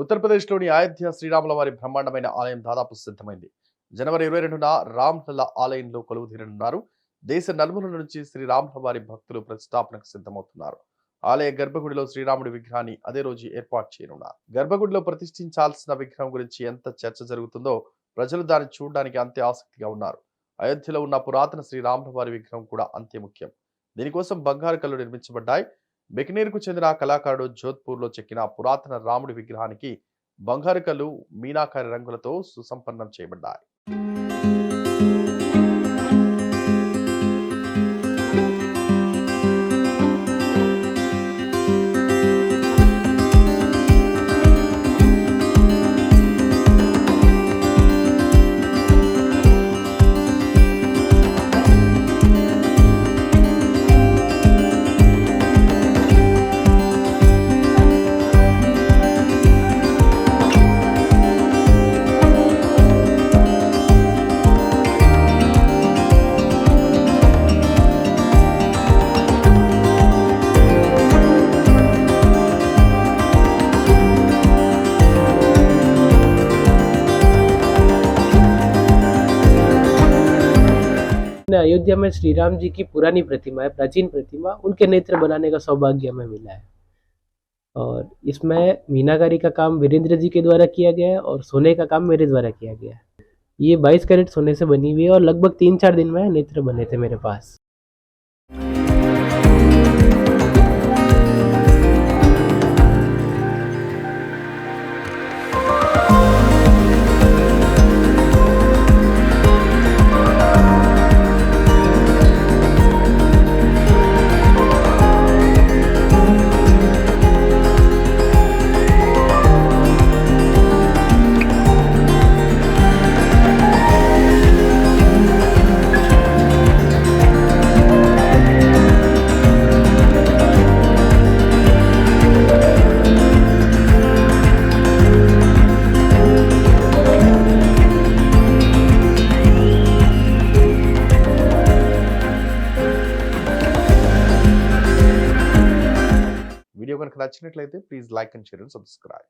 ఉత్తరప్రదేశ్లోని అయోధ్య శ్రీరాముల వారి బ్రహ్మాండమైన ఆలయం దాదాపు సిద్ధమైంది. జనవరి 22న రామ్లల్ల ఆలయంలో కొలువుదీరనున్నారు. దేశ నలుమూలల నుంచి శ్రీరాముల వారి భక్తులు ప్రతిష్టాపనకు సిద్ధమవుతున్నారు. ఆలయ గర్భగుడిలో శ్రీరాముడి విగ్రహాన్ని అదే రోజు ఏర్పాటు చేయనున్నారు. గర్భగుడిలో ప్రతిష్ఠించాల్సిన విగ్రహం గురించి ఎంత చర్చ జరుగుతుందో ప్రజలు దాన్ని చూడడానికి అంతే ఆసక్తిగా ఉన్నారు. అయోధ్యలో ఉన్న పురాతన శ్రీరాముల వారి విగ్రహం కూడా అంతే ముఖ్యం. దీనికోసం బంగారు కళ్ళు నిర్మించబడ్డాయి. బికనీర్కు చెందిన కళాకారుడు జోధ్పూర్లో చెక్కిన పురాతన రాముడి విగ్రహానికి బంగారు కళ్ళు మీనాకారి రంగులతో సుసంపన్నం చేయబడ్డాయి. अयोध्या में श्री राम जी की पुरानी प्रतिमा है, प्राचीन प्रतिमा, उनके नेत्र बनाने का सौभाग्य हमें मिला है। और इसमें मीनाकारी का काम वीरेंद्र जी के द्वारा किया गया है और सोने का काम मेरे द्वारा किया गया है। ये 22 कैरेट सोने से बनी हुई है और लगभग 3-4 दिन में नेत्र बने थे मेरे पास। వీడియో కనుక నచ్చినట్లయితే please like and share and subscribe.